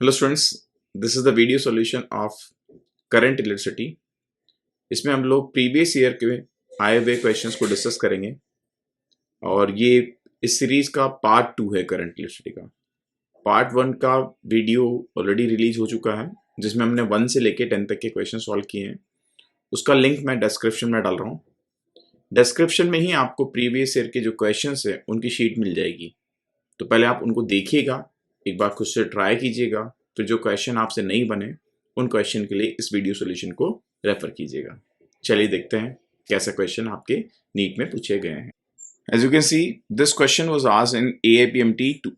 Hello students, this is the video solution of current electricity. इसमें हम लोग previous year के आए हुए क्वेश्चंस को डिस्कस करेंगे और ये इस सीरीज का पार्ट 2 है। करंट इलेक्ट्रिसिटी का पार्ट 1 का वीडियो ऑलरेडी रिलीज हो चुका है, जिसमें हमने 1 से लेके 10 तक के क्वेश्चन सॉल्व किए हैं। उसका लिंक मैं डिस्क्रिप्शन में डाल रहा हूँ। डिस्क्रिप्शन में ही आपको प्रीवियस ईयर के जो क्वेश्चंस है उनकी शीट मिल जाएगी, तो पहले आप उनको देखिएगा, एक बार खुद से ट्राई कीजिएगा, फिर जो क्वेश्चन आपसे नहीं बने उन क्वेश्चन के लिए इस वीडियो सॉल्यूशन को रेफर कीजिएगा। चलिए देखते हैं कैसे क्वेश्चन आपके नीट में पूछे गए हैं। As you can see, this question was asked in AIPMT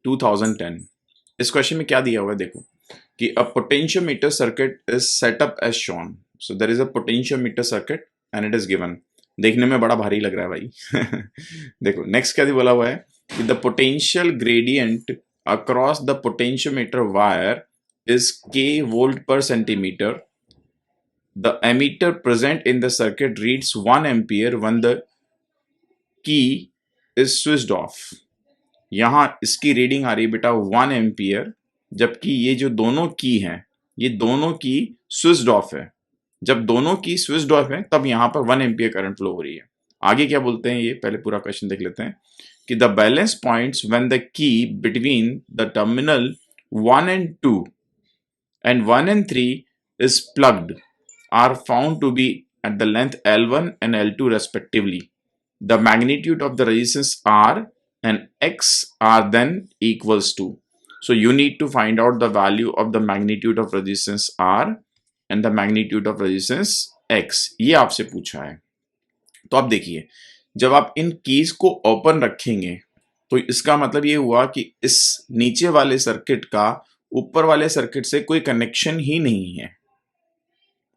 2010। इस क्वेश्चन में क्या दिया हुआ है देखो कि a potentiometer circuit is set up as shown. So there is a potentiometer circuit and it is given. देखने में बड़ा भारी लग रहा है भाई। देखो नेक्स्ट क्या बोला हुआ है, the potential gradient across the potentiometer wire is k volt per centimeter. The ammeter present in the circuit reads 1 ampere when the key is switched off. यहां इसकी रीडिंग आ रही है बेटा 1 एम्पियर, जबकि ये जो दोनों की हैं ये दोनों की स्विच्ड ऑफ है। जब दोनों की स्विच्ड ऑफ है तब यहां पर 1 एम्पियर करंट फ्लो हो रही है। आगे क्या बोलते हैं, ये पहले पूरा क्वेश्चन देख लेते हैं कि the balance points when the key between the terminal 1 and 2 and 1 and 3 is plugged are found to be at the length L1 and L2 respectively. The magnitude of the resistance R and X are then equals to. So you need to find out the value of the magnitude of resistance R and the magnitude of resistance X. ये आपसे पूछा है। तो आप देखिए, जब आप इन keys को ओपन रखेंगे तो इसका मतलब ये हुआ कि इस नीचे वाले सर्किट का ऊपर वाले सर्किट से कोई कनेक्शन ही नहीं है,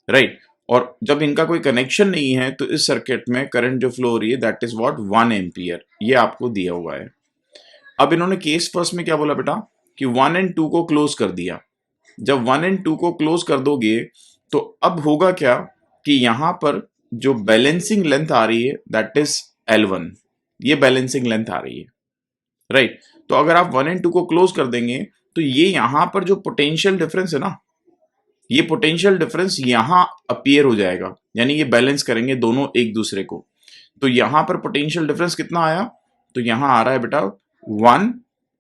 राइट। और जब इनका कोई कनेक्शन नहीं है तो इस सर्किट में करंट जो फ्लो हो रही है दैट इज व्हाट 1 एम्पियर। ये आपको दिया हुआ है। अब इन्होंने केस फर्स्ट में क्या बोला बेटा कि 1 and 2 को क्लोज कर दिया। जब 1 and 2 को क्लोज कर दोगे तो अब होगा क्या कि यहां पर जो बैलेंसिंग लेंथ आ रही है दैट इज L1, ये बैलेंसिंग लेंथ आ रही है, राइट। तो अगर आप 1 and 2 को क्लोज कर देंगे तो ये यहां पर जो पोटेंशियल डिफरेंस है ना, ये पोटेंशियल डिफरेंस यहां अपीयर हो जाएगा, यानी ये बैलेंस करेंगे दोनों एक दूसरे को। तो यहां पर पोटेंशियल डिफरेंस कितना आया, तो यहां आ रहा है बेटा 1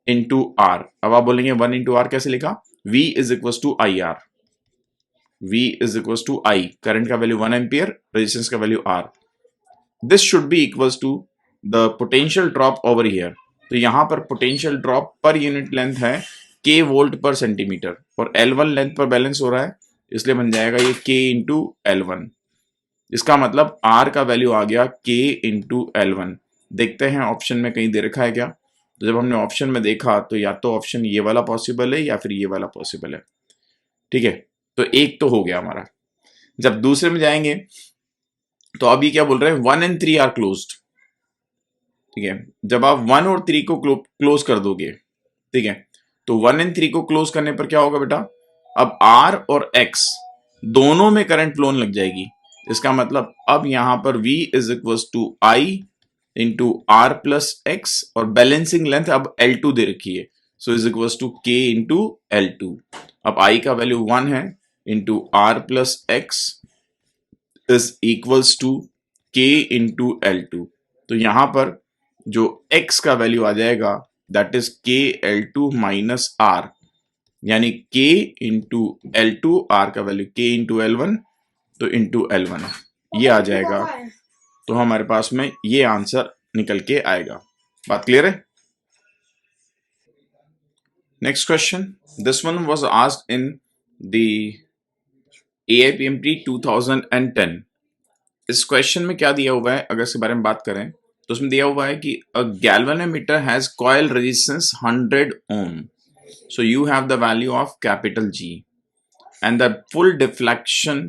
इंटू आर। अब आप बोलेंगे 1 इंटू आर कैसे लिखा, V is equal to I R. V is equal to I, current का वैल्यू 1 एम्पियर, रेजिस्टेंस का value R। This should be equals to the potential drop over here. तो यहां पर potential drop per unit length है k volt per centimetre और L1 length पर balance हो रहा है, इसलिए बन जाएगा ये k इंटू L1। इसका मतलब R का वैल्यू आ गया k इंटू L1। देखते हैं ऑप्शन में कहीं दे रखा है क्या। तो जब हमने ऑप्शन में देखा तो या तो ऑप्शन ये वाला पॉसिबल है या फिर ये वाला पॉसिबल है, ठीक है। तो एक तो हो गया हमारा। जब दूसरे में जाएंगे तो अभी क्या बोल रहे हैं 1 and 3 आर क्लोज्ड, ठीक है। जब आप 1 और 3 को क्लोज कर दोगे, ठीक है, तो 1 and 3 को क्लोज करने पर क्या होगा बेटा, अब R और X दोनों में करंट फ्लो लग जाएगी। इसका मतलब अब यहां पर V is equal to I into R plus x और बैलेंसिंग लेंथ अब L2 दे रखी है, so is equal to K into L2। अब I का वैल्यू 1 है into R plus x is equals to K into L2। तो यहां पर जो X का वैल्यू आ जाएगा that is KL2 minus R, यानी K इंटू L2, R का वैल्यू K इंटू L1, तो इंटू L1 ये आ जाएगा। तो हमारे पास में ये आंसर निकल के आएगा। बात क्लियर है। Next question, this one was asked in the AIPMT 2010। इस क्वेश्चन में क्या दिया हुआ है, अगर इसके बारे में बात करें तो उसमें दिया हुआ है कि a galvanometer has coil resistance 100 ohm, so you have the value of capital G and the full deflection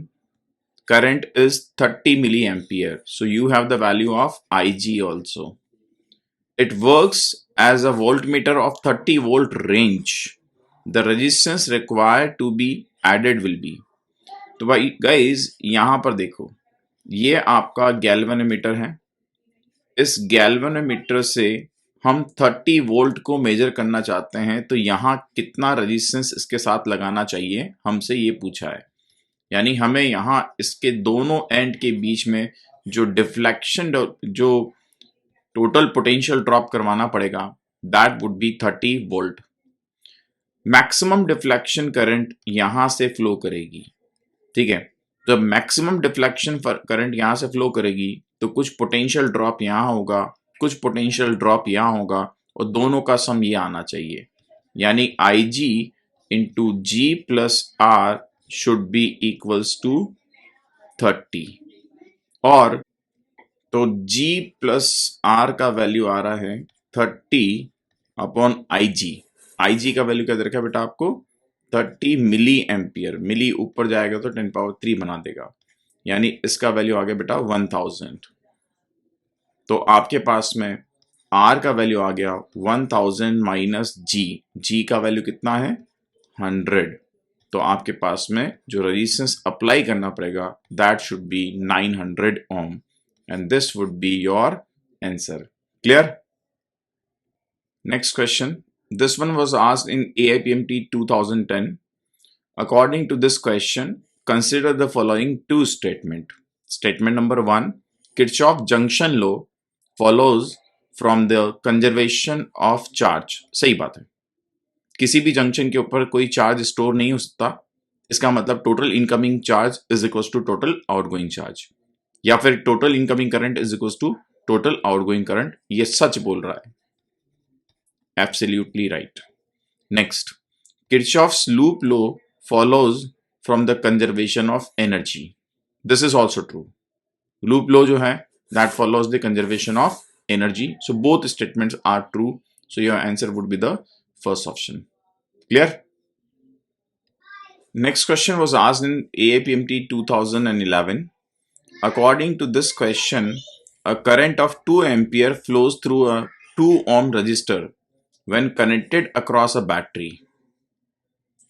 current is 30 milliampere, so you have the value of IG also. It works as a voltmeter of 30 volt range. The resistance required to be added will be. तो भाई guys यहां पर देखो, ये आपका galvanometer है। इस galvanometer से हम 30 वोल्ट को मेजर करना चाहते हैं तो यहाँ कितना रेजिस्टेंस इसके साथ लगाना चाहिए, हमसे ये पूछा है। यानी हमें यहाँ इसके दोनों एंड के बीच में जो डिफ्लेक्शन, जो टोटल पोटेंशियल ड्रॉप करवाना पड़ेगा, that would be 30 volt. Maximum deflection current यहाँ से फ्लो करेगी, ठीक है। जब मैक्सिमम डिफ्लेक्शन करंट यहाँ से फ्लो करेगी तो कुछ पोटेंशियल ड्रॉप यहाँ होगा, कुछ पोटेंशियल ड्रॉप यहाँ होगा, और दोनों का सम ये आना चाहिए। यानी IG into G plus R should be equals to 30। और तो G प्लस R का वैल्यू आ रहा है 30 अपॉन IG का वैल्यू क्या दे रखा है बेटा आपको, 30 मिली एम्पियर। मिली ऊपर जाएगा तो 10 पावर 3 बना देगा, यानी इसका वैल्यू आ गया बेटा 1000। तो आपके पास में R का वैल्यू आ गया 1000 माइनस G का वैल्यू कितना है 100। तो आपके पास में जो रेजिस्टेंस अप्लाई करना पड़ेगा that should be 900 ohm, and this would be your answer. Clear? Next question, this one was asked in AIPMT 2010. According to this question, consider the following two statement. Statement number 1, Kirchhoff junction law follows from the conservation of charge. सही बात है, किसी भी junction के ऊपर कोई charge store नहीं हो सकता। इसका मतलब total incoming charge is equal to total outgoing charge, या फिर total incoming current is equal to total outgoing current. ये सच बोल रहा है, absolutely right. Next, Kirchhoff's loop law follows from the conservation of energy. This is also true. Loop law जो है that follows the conservation of energy. So both statements are true. So your answer would be the first option. Clear? Next question was asked in AIPMT 2011. According to this question, a current of 2 ampere flows through a 2 ohm resistor when connected across a battery.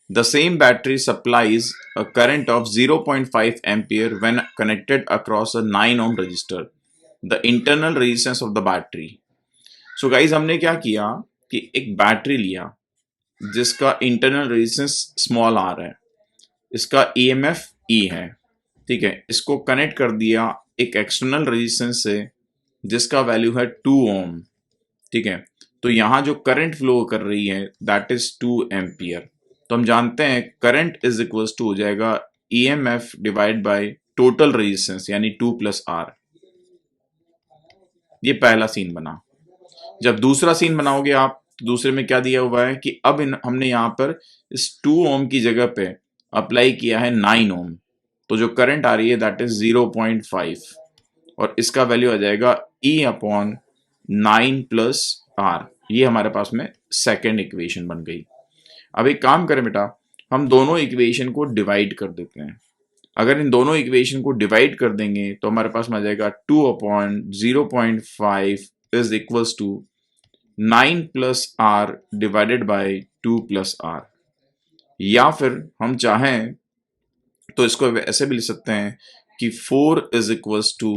The same battery supplies a current of 0.5 ampere when connected across a 9 ohm resistor. The internal resistance of the battery. So guys, हमने क्या किया कि एक battery लिया जिसका internal resistance small r है, इसका EMF E है, ठीक है। इसको कनेक्ट कर दिया एक एक्सटर्नल रेजिस्टेंस से जिसका वैल्यू है 2 ओम, ठीक है। तो यहाँ जो करंट फ्लो कर रही है दैट इज 2 एम्पियर। तो हम जानते हैं करंट इज इक्वल टू हो जाएगा EMF divide by total resistance, यानी 2 प्लस R। ये पहला सीन बना। जब दूसरा सीन बनाओगे आप, तो दूसरे में क्या दिया हुआ है कि अब हमने यहाँ पर इस 2 ओम की जगह पे अप्लाई किया है 9 ओम। तो जो करंट आ रही है दैट इज 0.5, और इसका वैल्यू आ जाएगा E अपॉन 9 प्लस R। ये हमारे पास में सेकेंड इक्वेशन बन गई। अब एक काम करें बेटा, हम दोनों इक्वेशन को डिवाइड कर देते हैं। अगर इन दोनों इक्वेशन को डिवाइड कर देंगे तो हमारे पास में आ जाएगा 2 upon 0.5 is equals to 9 plus R divided by 2 plus R। या फिर हम चाहें तो इसको ऐसे भी लिख सकते हैं कि 4 is equals to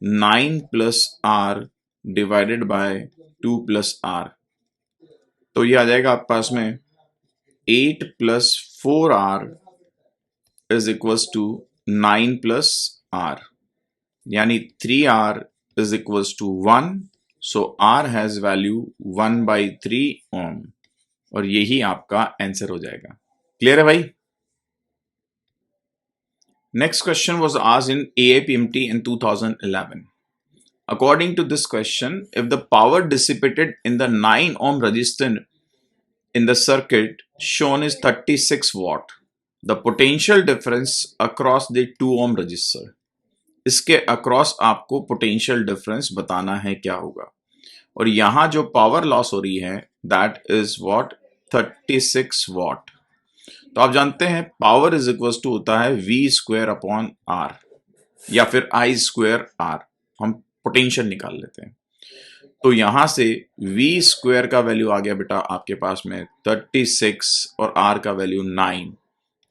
9 plus R divided by 2 plus R। तो ये आ जाएगा आपके पास में 8 plus 4R is equals to 9 plus R, यानी 3R is equals to 1। So R has value 1/3 ohm, और यही आपका आंसर हो जाएगा। क्लियर है भाई? Next question was asked in AIPMT in 2011. According to this question, if the power dissipated in the 9 ohm resistor in the circuit shown is 36 watt, the potential difference across the 2 ohm resistor. इसके across आपको potential difference बताना है क्या होगा, और यहां जो power loss हो रही है दैट इज व्हाट 36 वाट। तो आप जानते हैं पावर इज इक्वल टू होता है V स्क्वायर अपॉन R, या फिर I स्क्वायर R। हम पोटेंशियल निकाल लेते हैं। तो यहां से V स्क्वायर का वैल्यू आ गया बेटा आपके पास में 36 और R का वैल्यू 9,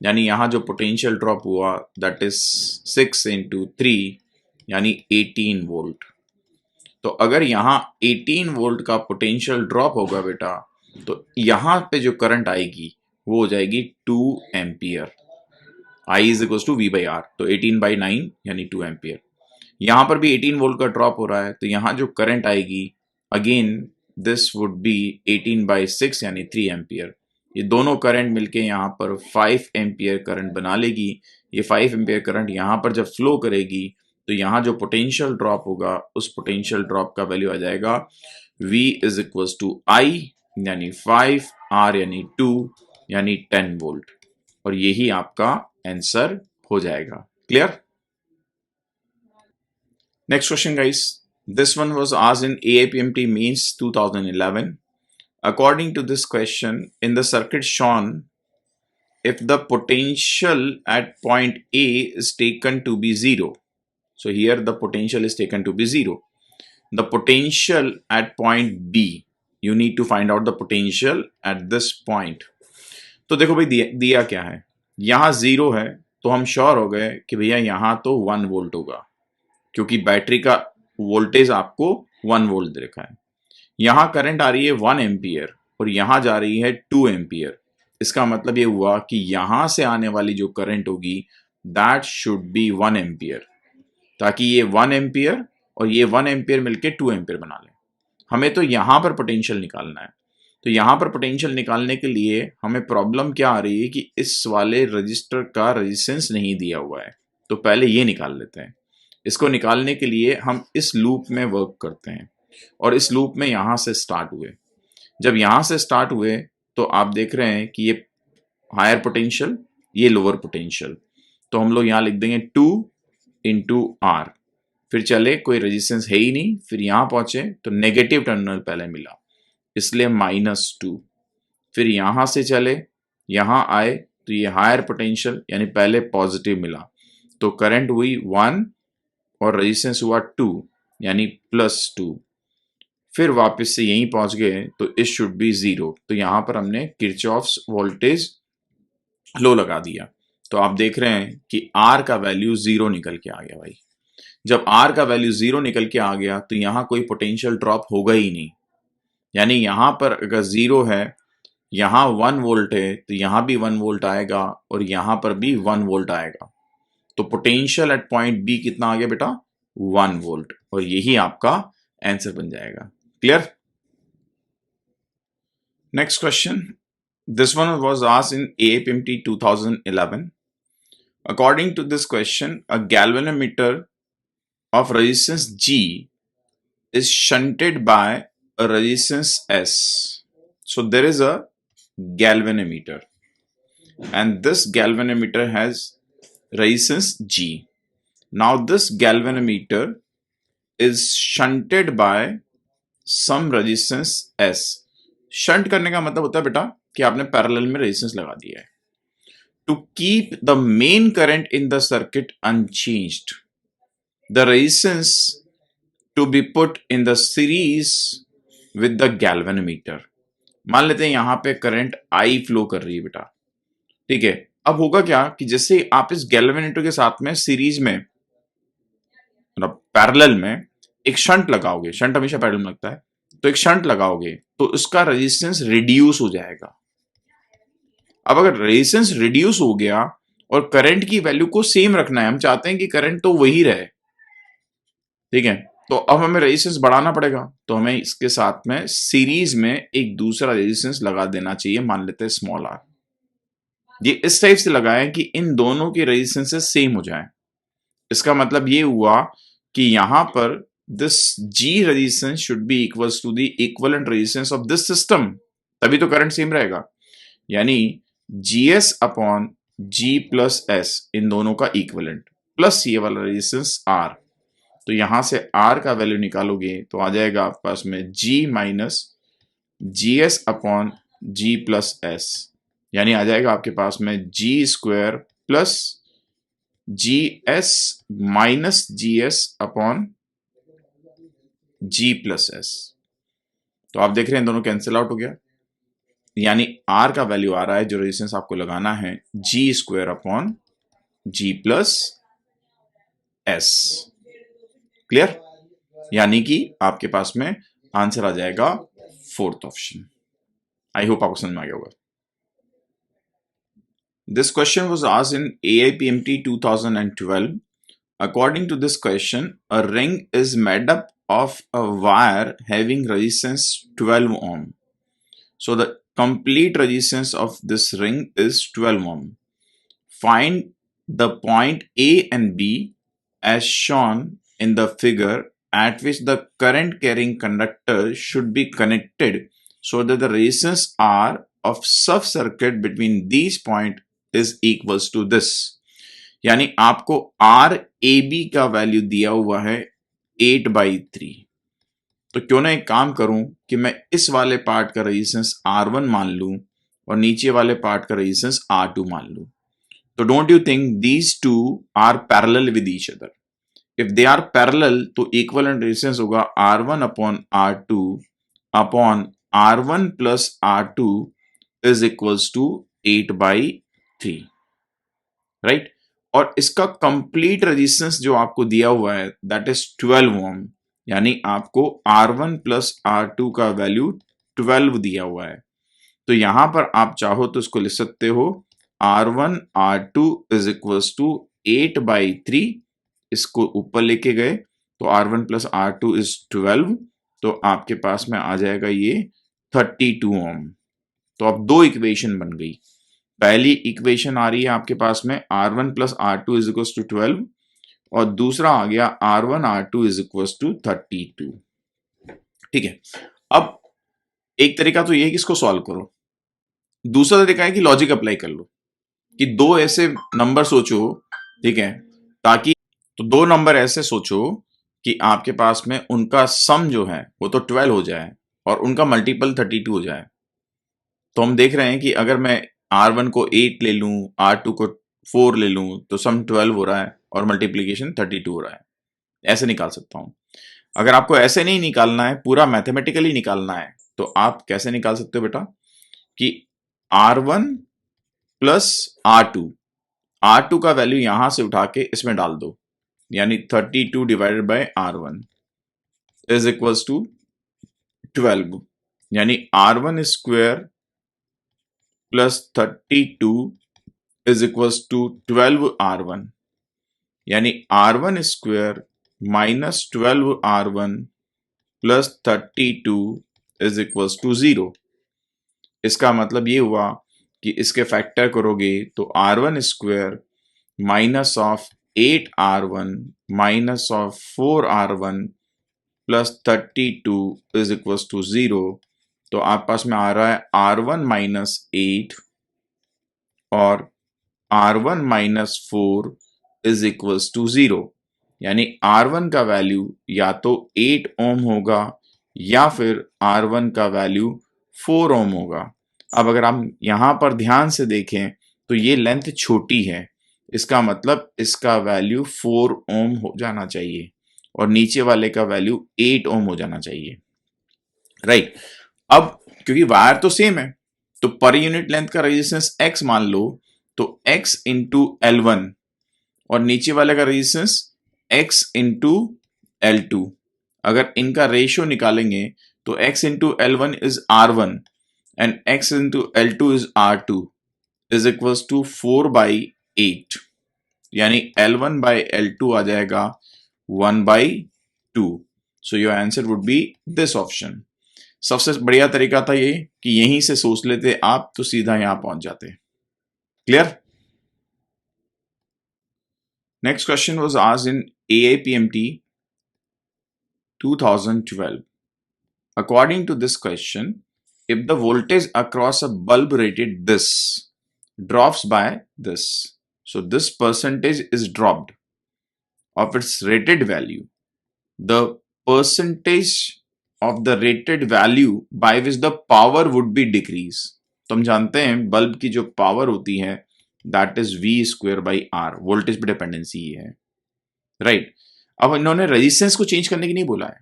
यानी यहां जो पोटेंशियल ड्रॉप हुआ दैट इज 6 into 3 यानी 18 वोल्ट। तो अगर यहाँ 18 वोल्ट का पोटेंशियल ड्रॉप होगा बेटा, तो यहाँ पे जो करंट आएगी वो हो जाएगी 2 ampere. I is equal to V by R, तो 18/9 यानी 2 एम्पियर। यहाँ पर भी 18 वोल्ट का ड्रॉप हो रहा है, तो यहाँ जो करंट आएगी अगेन दिस वुड बी 18/6 यानी 3 एम्पियर। ये दोनों करंट मिलके यहाँ पर 5 एम्पियर करंट बना लेगी। ये 5 एम्पियर करंट यहाँ पर जब फ्लो करेगी तो यहाँ जो पोटेंशियल ड्रॉप होगा उस पोटेंशियल ड्रॉप का वैल्यू आ जाएगा V is equal to I यानी 5, R यानी 2 यानी 10 वोल्ट, और यही आपका आंसर हो जाएगा। Clear? Next question, guys. This one was asked in AIPMT Mains 2011. According to this question, in the circuit shown, if the potential at point A is taken to be 0, so here the potential is taken to be 0. The potential at point B, you need to find out the potential at this point. तो देखो भाई दिया क्या है, यहाँ 0 है तो हम श्योर हो गए कि भैया यहाँ तो 1 वोल्ट होगा, क्योंकि बैटरी का वोल्टेज आपको 1 वोल्ट दे रखा है। यहाँ करंट आ रही है 1 एम्पियर और यहाँ जा रही है 2 एम्पियर। इसका मतलब ये हुआ कि यहाँ से आने वाली जो करंट होगी दैट शुड बी 1 एम्पियर, ताकि ये 1 एम्पियर और ये 1 एम्पियर मिलके 2 एम्पियर बना लें। हमें तो यहाँ पर पोटेंशियल निकालना है, तो यहाँ पर पोटेंशियल निकालने के लिए हमें प्रॉब्लम क्या आ रही है कि इस वाले रजिस्टर का रेजिस्टेंस नहीं दिया हुआ है, तो पहले ये निकाल लेते हैं। इसको निकालने के लिए हम इस लूप में वर्क करते हैं, और इस लूप में यहाँ से स्टार्ट हुए। जब यहाँ से स्टार्ट हुए तो आप देख रहे हैं कि ये हायर पोटेंशियल, ये लोअर पोटेंशियल, तो हम लोग यहाँ लिख देंगे 2 इंटू आर। फिर चले, कोई रेजिस्टेंस है ही नहीं, फिर यहाँ पहुंचे तो नेगेटिव टर्मिनल पहले मिला, इसलिए -2। फिर यहाँ से चले, यहाँ आए तो ये हायर पोटेंशियल यानी पहले पॉजिटिव मिला, तो करंट हुई 1 और रेजिस्टेंस हुआ 2 यानी +2। फिर वापस से यहीं पहुंच गए तो इट शुड बी 0, तो यहाँ पर हमने किरचॉफ्स वोल्टेज लॉ लगा दिया। तो आप देख रहे हैं कि R का वैल्यू 0 निकल के आ गया भाई। जब R का वैल्यू 0 निकल के आ गया तो यहाँ कोई पोटेंशियल ड्रॉप होगा ही नहीं, यानी यहाँ पर अगर 0 है, यहाँ 1 वोल्ट है, तो यहाँ भी 1 वोल्ट आएगा और यहाँ पर भी 1 वोल्ट आएगा। तो पोटेंशियल एट पॉइंट बी कितना आ गया बेटा? 1 वोल्ट, और यही आपका आंसर बन जाएगा। Clear? Next question, this one was asked in AIPMT 2011. According to this question, a galvanometer of resistance G is shunted by a resistance S. So there is a galvanometer, and this galvanometer has resistance G. Now this galvanometer is shunted by some resistance S. Shunt करने का मतलब होता है बेटा कि आपने parallel में resistance लगा दिया है। To keep the main current in the circuit unchanged, the resistance to be put in the series with the galvanometer. मान लेते हैं यहां पे करंट I फ्लो कर रही है बेटा, ठीक है। अब होगा क्या कि जैसे आप इस गैल्वेनोमीटर के साथ में सीरीज में मतलब पैरेलल में एक शंट लगाओगे, शंट हमेशा पैरेलल में लगता है, तो एक शंट लगाओगे तो उसका रेजिस्टेंस रिड्यूस हो जाएगा। अब अगर रेजिस्टेंस रिड्यूस हो गया और करंट की वैल्यू को सेम रखना है, हम चाहते हैं कि करंट तो वही रहे, ठीक है, तो अब हमें रेजिस्टेंस बढ़ाना पड़ेगा, तो हमें इसके साथ में सीरीज में एक दूसरा रेजिस्टेंस लगा देना चाहिए, मान लेते हैं स्मॉल r। ये इस टाइप से लगाएं कि इन दोनों के रेजिस्टेंसेस सेम हो जाएं। इसका मतलब ये हुआ कि यहां पर this G resistance should be equals to the equivalent resistance of this system, तभी तो करंट सेम रहेगा, यानी GS upon G plus S इन दोनों का इक्विवेलेंट प्लस ये वाला रेजिस्टेंस R। तो यहां से R का वैल्यू निकालोगे तो आ जाएगा आपके पास में G minus GS upon G plus S, यानी आ जाएगा आपके पास में G square plus GS minus GS upon G plus S। तो आप देख रहे हैं दोनों कैंसिल आउट हो गया, यानी R का वैल्यू आ रहा है जो रेजिस्टेंस आपको लगाना है G square upon G plus S। Clear? यानी कि आपके पास में आंसर आ जाएगा फोर्थ ऑप्शन। आई होप आपको समझ में आ गया होगा। This question was asked in AIPMT 2012. According to this question, a ring is made up of a wire having resistance 12 ohm. So the complete resistance of this ring is 12 ohm. Find the point A and B as shown in the figure at which the current carrying conductor should be connected so that the resistance R of sub-circuit between these points is equals to this. यानी आपको R A B का value दिया हुआ है 8/3। तो क्यों ना एक काम करूं कि मैं इस वाले पार्ट का रेजिस्टेंस R1 मान लूं और नीचे वाले पार्ट का रेजिस्टेंस R2 मान लूं। तो don't you think these two are parallel with each other? If they are parallel तो इक्विवेलेंट रेजिस्टेंस होगा R1 upon R2 upon R1 plus R2 is equals to 8/3, right? और इसका कंप्लीट रेजिस्टेंस जो आपको दिया हुआ है दैट इज 12 ओम, यानी आपको R1 प्लस R2 का वैल्यू 12 दिया हुआ है। तो यहां पर आप चाहो तो इसको लिख सकते हो R1 R2 is equals to 8/3। इसको ऊपर लेके गए तो R1 प्लस R2 इज 12, तो आपके पास में आ जाएगा ये 32 ओम। तो अब दो इक्वेशन बन गई। पहली इक्वेशन आ रही है आपके पास में R1 plus R2 is equals to 12 और दूसरा आ गया R1 R2 is equals to 32। ठीक है, अब एक तरीका तो ये है कि इसको सॉल्व करो, दूसरा तरीका है कि लॉजिक अप्लाई कर लो कि दो ऐसे नंबर सोचो, ठीक है, ताकि तो दो नंबर ऐसे सोचो कि आपके पास में उनका सम जो है वो तो 12 हो जाए और उनका मल्टीपल 32 हो जाए। तो हम देख रहे हैं कि अगर मैं R1 को 8 ले लूं, R2 को 4 ले लूं, तो सम 12 हो रहा है और मल्टीप्लीकेशन 32 हो रहा है। ऐसे निकाल सकता हूं। अगर आपको ऐसे नहीं निकालना है, पूरा मैथमेटिकली निकालना है, तो आप कैसे निकाल सकते हो बेटा कि R1 प्लस R2 का वैल्यू यहां से उठा के इसमें डाल दो, यानी 32 divided by R1 is equals to 12, यानी R1 square plus 32 is equals to 12R1, यानी R1 square minus 12R1 plus 32 is equals to 0। इसका मतलब ये हुआ कि इसके फैक्टर करोगे तो R1 square minus of 8R1 minus of 4R1 plus 32 is equals to 0। तो आप पास में आ रहा है R1 माइनस 8 और R1 minus 4 is equals to 0, यानी R1 का वैल्यू या तो 8 ओम होगा या फिर R1 का वैल्यू 4 ओम होगा। अब अगर हम यहां पर ध्यान से देखें तो ये लेंथ छोटी है, इसका मतलब इसका वैल्यू 4 ओम हो जाना चाहिए और नीचे वाले का वैल्यू 8 ओम हो जाना चाहिए, राइट? अब क्योंकि वायर तो सेम है तो पर यूनिट लेंथ का रेजिस्टेंस x मान लो, तो x इंटू L1 और नीचे वाले का रेजिस्टेंस x इंटू L2। अगर इनका रेशियो निकालेंगे तो x into L1 is R1 and x into L2 is R2 is equals to 4/8, यानी L1 बाई L2 आ जाएगा 1/2। So your answer would be this option. सबसे बढ़िया तरीका था ये कि यहीं से सोच लेते आप तो सीधा यहां पहुंच जाते। Clear? Next question was asked in AIPMT 2012. According to this question, if the voltage across a bulb rated this drops by this, so this percentage is dropped of its rated value, the percentage of the rated value by which the power would be decrease। तो हम जानते हैं bulb की जो power होती है that is V square by R, voltage पे dependency है, राइट? अब इन्होंने रेजिस्टेंस को चेंज करने की नहीं बोला है,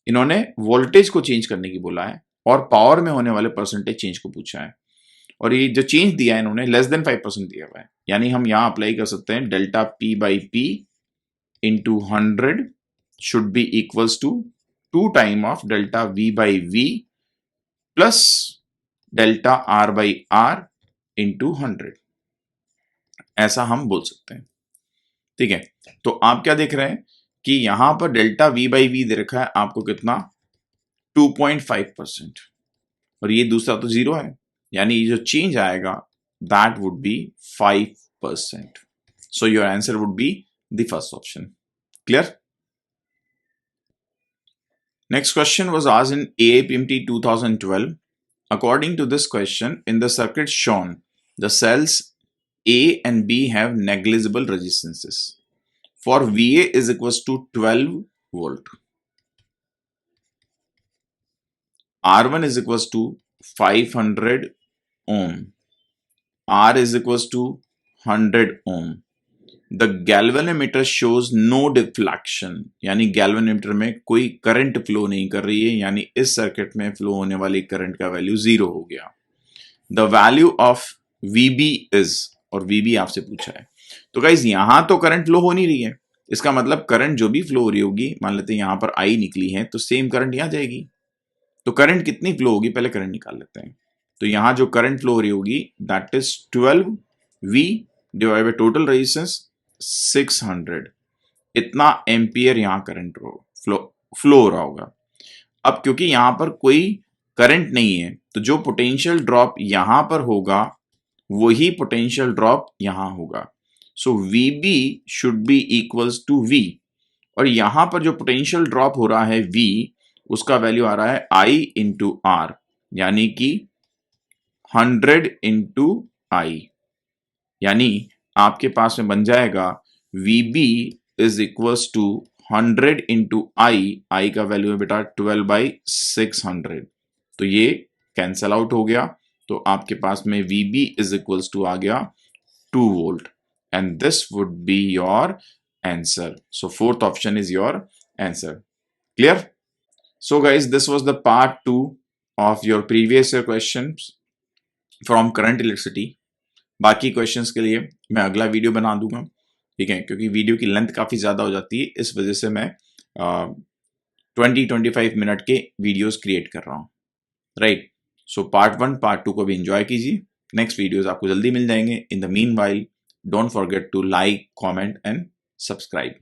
इन्होंने वोल्टेज को चेंज करने की बोला है और पावर में होने वाले परसेंटेज चेंज को पूछा है। और ये जो चेंज दिया है इन्होंने लेस देन 5% दिया हुआ है, यानी हम यहां अप्लाई कर सकते हैं delta P/P into 100 should be equals to 2 time of delta V by V plus delta R by R into 100, ऐसा हम बोल सकते हैं। ठीक है, तो आप क्या देख रहे हैं कि यहां पर डेल्टा V बाई वी दे रखा है आपको कितना, 2.5%, और ये दूसरा तो जीरो है, यानी ये जो चेंज आएगा that would be 5%. So your answer would be the first option. Clear? Next question was asked in AIPMT 2012. According to this question, in the circuit shown, the cells A and B have negligible resistances. For VA is equals to 12 volt. R1 is equals to 500 ohm. R is equals to 100 ohm. The galvanometer shows no deflection, यानी galvanometer में कोई current flow नहीं कर रही है, यानी इस circuit में फ्लो होने वाली करंट का वैल्यू 0 हो गया. The value of VB is, और VB आपसे पूछा है, तो गाइज यहां तो करंट फ्लो हो नहीं रही है, इसका मतलब करंट जो भी फ्लो हो रही होगी, मान लेते हैं यहां पर I निकली है, तो सेम करंट यहां जाएगी. तो करंट कितनी फ्लो होगी, पहले करंट निकाल लेते हैं. तो यहां जो करंट फ्लो हो रही होगी that is 12V divide by total resistance 600, इतना एम्पियर यहां करंट फ्लो हो रहा होगा. अब क्योंकि यहां पर कोई करंट नहीं है, तो जो पोटेंशियल ड्रॉप यहां पर होगा वही पोटेंशियल ड्रॉप यहां होगा. So VB should be equals to V, और यहां पर जो पोटेंशियल ड्रॉप हो रहा है V, उसका वैल्यू आ रहा है I इंटू आर, यानी कि 100 इंटू I, यानी आपके पास में बन जाएगा VB is equals to 100 into I का वैल्यू है बेटा 12/600, तो ये कैंसल आउट हो गया. तो आपके पास में VB इज इक्वल्स टू आ गया 2 volt, and this would be your answer. So fourth option is your answer. Clear? So guys, this was the part 2 of your previous year questions from current electricity. बाकी questions के लिए मैं अगला video बना दूंगा, ठीक है, क्योंकि वीडियो की लेंथ काफ़ी ज़्यादा हो जाती है, इस वजह से मैं 20-25 मिनट के वीडियोस क्रिएट कर रहा हूँ, राइट. सो पार्ट 1 पार्ट 2 को भी एंजॉय कीजिए. नेक्स्ट वीडियोस आपको जल्दी मिल जाएंगे. In the meanwhile don't forget to like, comment and subscribe.